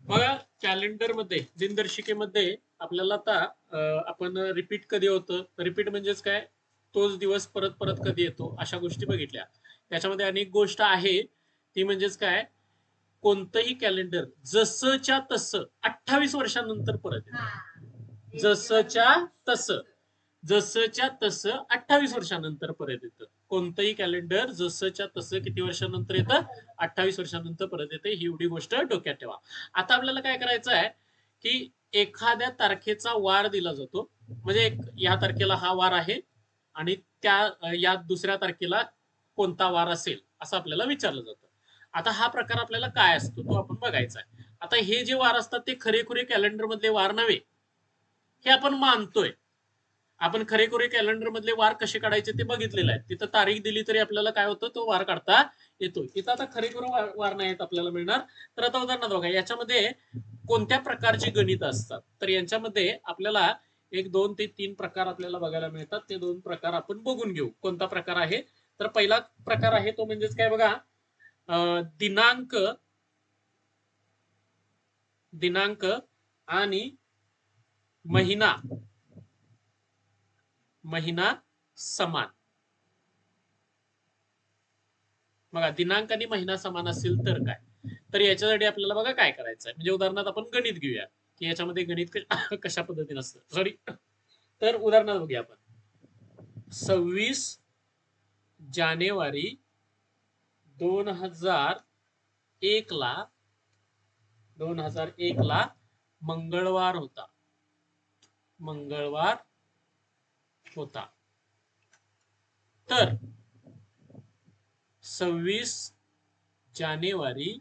बघा कॅलेंडर मध्ये दिनदर्शिकेमध्ये आपल्याला आता आपण रिपीट कधी होतं, रिपीट म्हणजेच काय, तोच दिवस परत परत कधी येतो अशा गोष्टी बघितल्या. त्याच्यामध्ये अनेक गोष्ट आहे ती म्हणजेच काय, कोणतंही कॅलेंडर जसंच्या तसं 28 वर्षांनंतर परत येतं. जसंच्या तसं जसंच्या तसं 28 वर्षांनंतर परत येतं. कोणतंही कॅलेंडर जसंच्या तसं किती वर्षांनंतर येतं, 28 वर्षांनंतर परत येते. ही एवढी गोष्ट डोक्यात ठेवा. आता आपल्याला काय करायचं आहे की एखाद्या तारखेचा वार दिला जातो, म्हणजे या तारखेला हा वार आहे आणि त्या या दुसऱ्या तारखेला कोणता वार असेल असं आपल्याला विचारलं जातं. आता हा प्रकार आपल्याला काय असतो तो आपण बघायचा आहे. आता हे जे वार असतात ते खरेखुरे कॅलेंडर मधले वार नव्हे, हे आपण मानतोय. आपण खरेखुरे कॅलेंडर मधले वार कसे काढायचे ते बघितलेलं आहे. तिथं तारीख दिली तरी आपल्याला काय होतं, तो वार काढता येतो. इथं आता खरेखुरे वार नाही आपल्याला मिळणार. तर आता उदाहरणार्थ बघा, याच्यामध्ये कोणत्या प्रकारची गणित असतात, तर यांच्यामध्ये आपल्याला 1, 2 ते 3 प्रकार आपल्याला बघायला मिळतात. ते 2 प्रकार आपण बघून घेऊ. कोणता प्रकार आहे, तर पहिला प्रकार आहे तो म्हणजेच काय बघा, दिनांक दिनांक आणि महिना महिना समान. बघा दिनांक आणि महिना समान असेल तर काय, तर याच्यासाठी आपल्याला बघा काय करायचं आहे. म्हणजे उदाहरणार्थ आपण गणित घेऊया की याच्यामध्ये गणित कशा पद्धतीने असतं. सॉरी, तर उदाहरणार्थ बघूया आपण. 26 जानेवारी 2001 ला 2001 ला मंगळवार होता. मंगळवार होता. तर 26 जानेवारी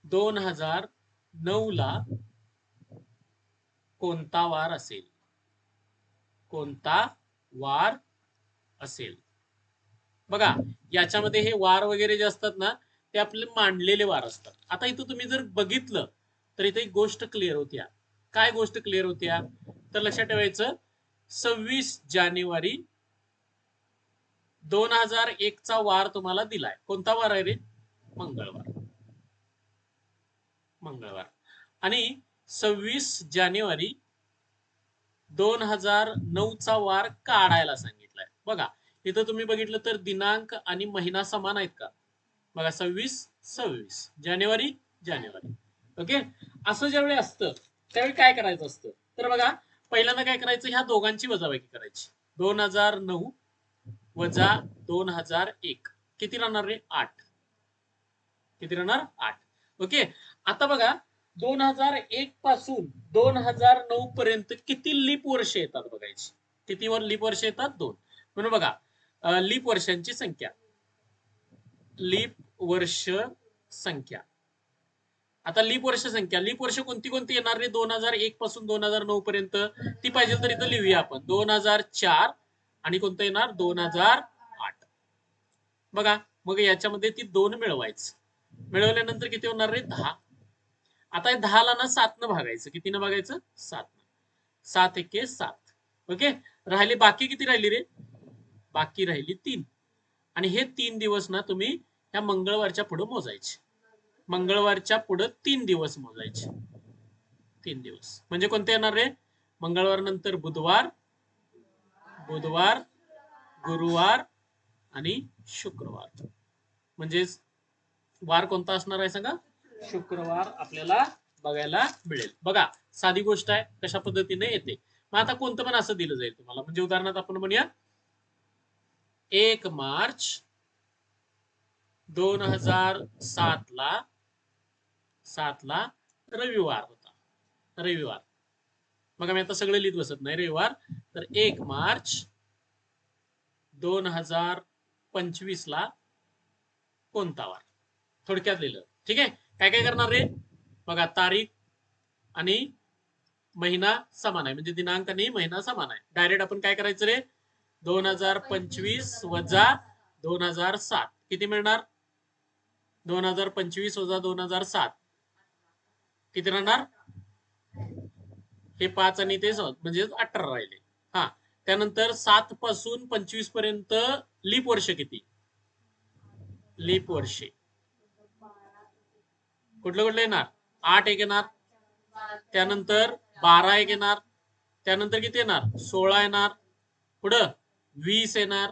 2009 ला कोणता वार असेल, कोणता वार असेल. बघा याच्यामध्ये हे वार वगैरे जे असतात ना, ते आपले मांडलेले वार असतात. आता इथं तुम्ही जर बघितलं तर इथे एक गोष्ट क्लिअर होत्या. काय गोष्ट क्लिअर होत्या, तर लक्षात ठेवायचं, 26 जानेवारी 2001 चा वार तुम्हाला दिलाय. कोणता वार आहे रे, मंगळवार. मंगळवार. आणि 26 जानेवारी 2009 चा वार काढायला सांगितलाय. बघा इथं तुम्ही बघितलं तर दिनांक आणि महिना समान आहेत का. बघा 26 जानेवारी जानेवारी. ओके, असं ज्यावेळी असतं त्यावेळी काय करायचं असतं, तर बघा पहिल्यांदा काय करायचं, ह्या दोघांची वजाबाकी करायची. 2009 वजा 2001 किती राहणार रे, 8. किती राहणार, 8. ओके, आता बघा 2001 पासून 2009 पर्यंत किती लीप वर्ष येतात बघायची. किती वर लीप वर्ष येतात, 2. म्हणून बघा लीप वर्षांची संख्या, लीप वर्ष संख्या. आता लीप वर्ष कोणती कोणती येणार रे, 2001 पासून 2009 पर्यंत. ती पाहिजे तर इथं लिहूया आपण. 2004 आणि कोणतं येणार, 2008. बघा मग याच्यामध्ये ती 2 मिळवायचं. मिळवल्यानंतर किती होणार रे, 10. आता 10 ला ना 7 न भागायचं. किती न भागायचं, 7. 7 एके 7. ओके, राहिली बाकी किती राहिली रे, बाकी राहिली 3. आणि हे 3 दिवस ना तुम्ही ह्या मंगळवारच्या पुढे मोजायचे. मंगळवारच्या पुढे 3 दिवस मोजायचे. 3 दिवस म्हणजे कोणते येणार रे, मंगळवार नंतर बुधवार, बुधवार, गुरुवार आणि शुक्रवार. म्हणजेच वार कोणता असणार आहे सांगा, शुक्रवार आपल्याला बघायला मिळेल. बघा साधी गोष्ट आहे, कशा पद्धतीने येते. मग आता कोणतं पण असं दिलं जाईल तुम्हाला. म्हणजे उदाहरणार्थ आपण म्हणूया 1 मार्च 2007 ला रविवार होता. रविवार. मग मी आता सगळं लिहित बसत नाही, रविवार. तर 1 मार्च 2025 ला कोणता वार, थोडक्यात लिहिलं. ठीक आहे, काय काय करणार रे, बघा तारीख आणि महिना समान आहे, म्हणजे दिनांक आणि महिना समान आहे. डायरेक्ट आपण काय करायचं रे, 2025 वजा 2007 किती मिळणार, 2025 वजा 2007 किती राहणार, हे 5 आणि ते 7 म्हणजे 18 राहिले. हा, त्यानंतर 7 पासून 25 पर्यंत लीप वर्ष किती, लीप वर्षे कुठलं कुठलं येणार? 8 एक येणार, त्यानंतर 12 एक येणार, त्यानंतर किती येणार? 16 येणार, पुढं 20 येणार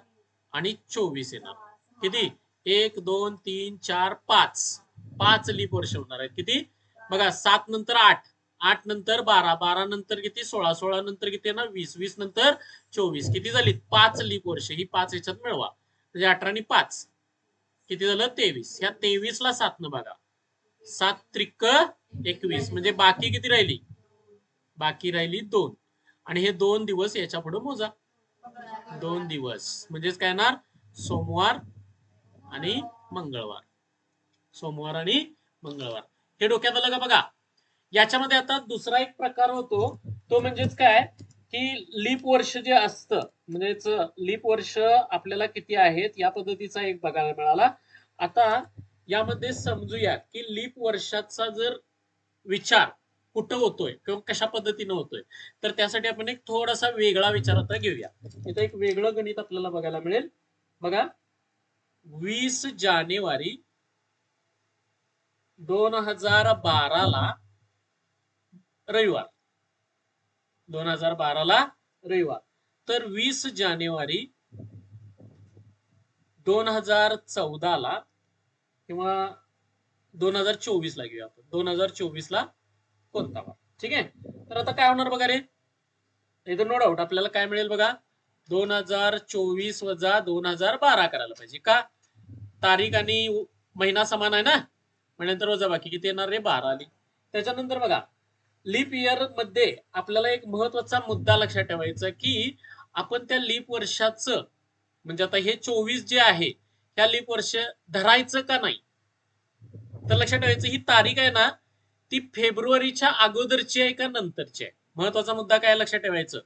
आणि 24 येणार. किती? 1 2 3 4 5 5 लीप वर्ष होणार आहेत. किती? बघा 7 नंतर 8, 8 नंतर 12, 12 नंतर किती? 16, 16 नंतर किती येणार? 20, 20 नंतर 24. किती झाली? 5 लीप वर्ष. ही 5 याच्यात मिळवा. म्हणजे 18 आणि 5 किती झालं? 23. ह्या 23 ला 7 न बघा. 7 त्रिक 21. म्हणजे बाकी किती राहिली? बाकी राहिली 2. आणि हे 2 दिवस याच्या पुढे मोजा. 2 दिवस म्हणजेच काय येणार? सोमवार आणि मंगळवार. सोमवार आणि मंगळवार. हे डोक्यात आलं का? बघा याच्यामध्ये आता दुसरा एक प्रकार होतो, तो म्हणजेच काय की लीप वर्ष जे असतं, म्हणजेच लीप वर्ष आपल्याला किती आहेत या पद्धतीचा एक बघायला मिळाला. आता यामध्ये समजूया की लीप वर्षाचा जर विचार कुठं होतोय किंवा कशा पद्धतीनं होतोय, तर त्यासाठी आपण एक थोडासा वेगळा विचार आता घेऊया. इथं एक वेगळं गणित आपल्याला बघायला मिळेल. बघा 20 जानेवारी 2012 ला रविवार, 2012 ला रविवार, तर 20 जानेवारी 2014 ला किंवा 2024 ला घेऊया आपण. 2024 ला कोणता वार? ठीक आहे. तर आता काय होणार बघा रे, इथं नो डाऊट आपल्याला काय मिळेल बघा, 2024 वजा 2012 करायला पाहिजे का? तारीख आणि महिना समान आहे ना, नंतर वजा बाकी किती येणार रे? 12 आली. त्याच्यानंतर बघा लीप इयर मध्ये आपल्याला एक महत्वाचा मुद्दा लक्षात ठेवायचा की आपण त्या लीप वर्षाचं म्हणजे आता हे 24 जे आहे ह्या लीप वर्ष धरायचं का नाही. तर लक्षात ठेवायचं ही तारीख आहे ना, ती फेब्रुवारीच्या अगोदरची आहे का नंतरची आहे. महत्वाचा मुद्दा काय लक्षात ठेवायचं.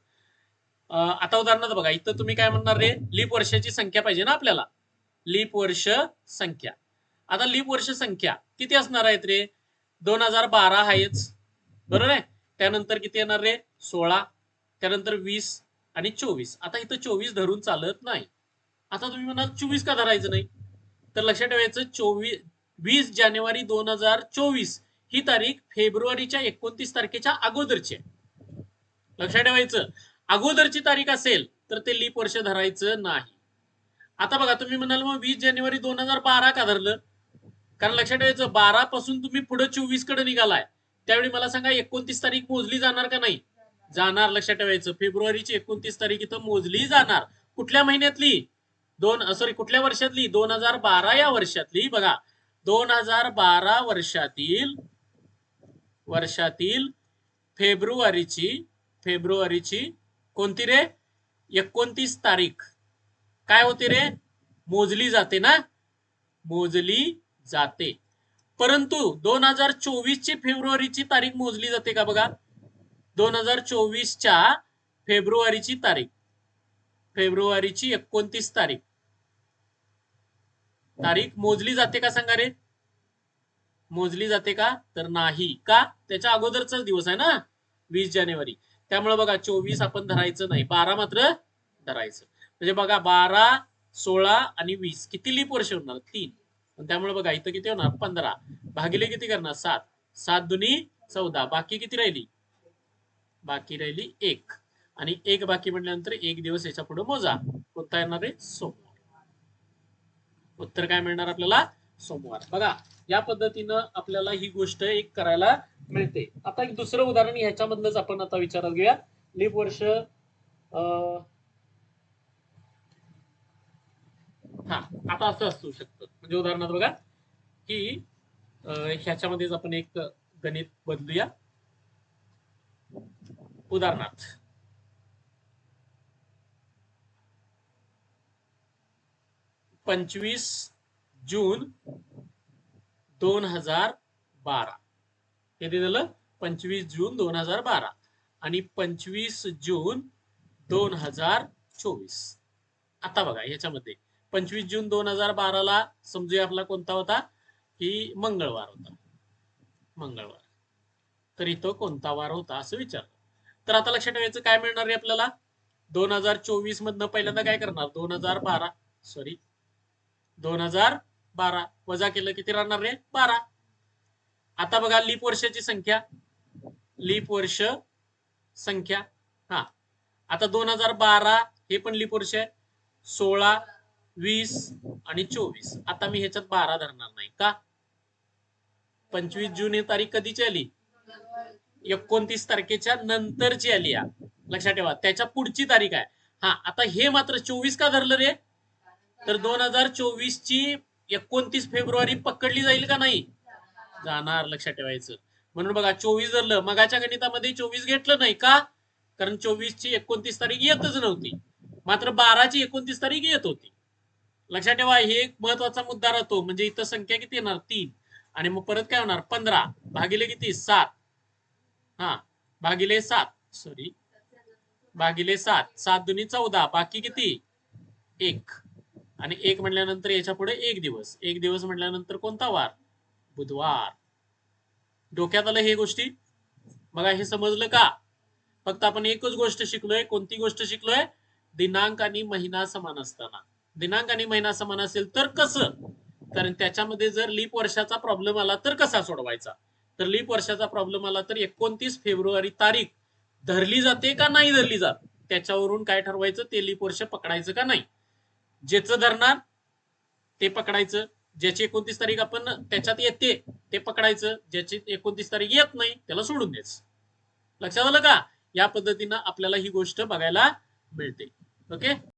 आता उदाहरणार्थ बघा इथं तुम्ही काय म्हणणार रे, लीप वर्षाची संख्या पाहिजे ना आपल्याला, लीप वर्ष संख्या. आता लीप वर्ष संख्या किती असणार आहेत रे? 2012 आहेच बरोबर आहे. त्यानंतर किती येणार रे? 16, त्यानंतर 20 आणि 24. आता इथं 24 धरून चालत नाही. आता तुम्ही म्हणाल 24 का धरायचं नाही, तर लक्षात ठेवायचं 20 जानेवारी 2024 ही तारीख फेब्रुवारीच्या 29 तारखेच्या अगोदरची आहे. लक्षात ठेवायचं अगोदरची तारीख असेल तर ते लीप वर्ष धरायचं नाही. आता बघा तुम्ही म्हणाल मग 20 जानेवारी 2012 का धरलं? कारण लक्षात ठेवायचं 12 पासून तुम्ही पुढे 24 कडे निघालाय, त्यावेळी मला सांगा 29 तारीख मोजली जाणार का नाही? जाणार. लक्षात ठेवायचं फेब्रुवारीची 29 तारीख इथं मोजली जाणार. कुठल्या महिन्यातली? कुठल्या वर्षातली? 2012 या वर्षातली. बघा 2012 वर्षातील फेब्रुवारीची कोणती रे? 29 तारीख काय होते रे? मोजली जाते ना, मोजली जाते. परंतु 2024 ची फेब्रुवारीची तारीख मोजली जाते का? बघा 2024 च्या फेब्रुवारीची तारीख, फेब्रुवारीची 29 तारीख मोजली जाते का? सांगा रे, मोजली जाते का? तर नाही. का? त्याच्या अगोदरचाच दिवस आहे ना 20 जानेवारी. त्यामुळे बघा 24 आपण धरायचं नाही, 12 मात्र धरायचं. म्हणजे बघा 12, 16 आणि 20 किती लीप वर्ष होणार? 3. त्यामुळे बघा इथं किती होणार? 15 भागिले किती करणार? 7. 7 दुनी 14. बाकी किती राहिली? बाकी राहिली 1. आणि 1 बाकी म्हटल्यानंतर 1 दिवस याच्या पुढे मोजा. कोणता येणार आहे? सोमवार. उत्तर काय मिळणार आपल्याला? सोमवार. बघा या पद्धतीनं आपल्याला ही गोष्ट एक करायला मिळते. आता एक दुसरं उदाहरण ह्याच्यामधलंच आपण आता विचारात घेऊया. लीप वर्ष हा आता असं असू शकतं. म्हणजे उदाहरणार्थ बघा की ह्याच्यामध्येच आपण एक गणित बदलूया. उदाहरणार्थ 25 जून 2012 किती झालं? 25 जून 2012 आणि 25 जून 2024. आता बघा ह्याच्यामध्ये 25 जून 2012 ला समजूया आपला कोणता होता की मंगळवार होता. मंगळवार. तर इथं कोणता वार होता असं विचारलं. तर आता लक्षात ठेवायचं काय मिळणार आहे आपल्याला? 2024 मधनं पहिल्यांदा काय करणार? 2012 वजा केलं किती राहणार रे? 12. आता बघा लीप वर्षाची संख्या, लीप वर्ष संख्या. हा, आता 2012 हे पण लीप वर्ष आहे. 16, 20 आणि 24. आता मी ह्याच्यात 12 धरणार नाही का? 25 जून ही तारीख कधीची आली? 29 तारखेच्या नंतरची आली या. लक्षात ठेवा, त्याच्या पुढची तारीख आहे. हा, आता हे मात्र 24 का धरलं रे? तर 2024 ची 29 फेब्रुवारी पकडली जाईल का नाही? जाणार, लक्षात ठेवायचं. म्हणून बघा 24 धरलं. मगाच्या गणितामध्ये 24 घेतलं नाही का? कारण 24 ची 29 तारीख येतच नव्हती. मात्र 12 ची 29 तारीख येत होती. लक्षात ठेवा, हे एक महत्वाचा मुद्दा राहतो. म्हणजे इथं संख्या किती येणार? 3. आणि मग परत काय होणार? 15 भागिले किती? 7. हा, भागिले 7, सॉरी, भागिले 7. 7 दुनी 14. बाकी किती? 1. आणि 1 म्हटल्यानंतर याच्या पुढे 1 दिवस. 1 दिवस म्हटल्यानंतर कोणता वार? बुधवार. डोक्यात आलं हे गोष्टी? बघा, हे समजलं का? फक्त आपण एकच गोष्ट शिकलोय. कोणती गोष्ट शिकलोय? दिनांक आणि महिना समान असताना. दिनांक आणि महिना समान असेल तर कसं? कारण त्याच्यामध्ये जर लीप वर्षाचा प्रॉब्लेम आला तर कसा सोडवायचा? तर लीप वर्षाचा प्रॉब्लेम आला तर 29 फेब्रुवारी तारीख धरली जाते का नाही धरली जात, त्याच्यावरून काय ठरवायचं? ते लीप वर्ष पकडायचं का नाही. ज्याचं धरणार ते पकडायचं. ज्याची 29 तारीख आपण त्याच्यात येते ते पकडायचं. ज्याची 29 तारीख येत नाही त्याला सोडून द्यायचं. लक्षात आलं का? या पद्धतीनं आपल्याला ही गोष्ट बघायला मिळते. ओके.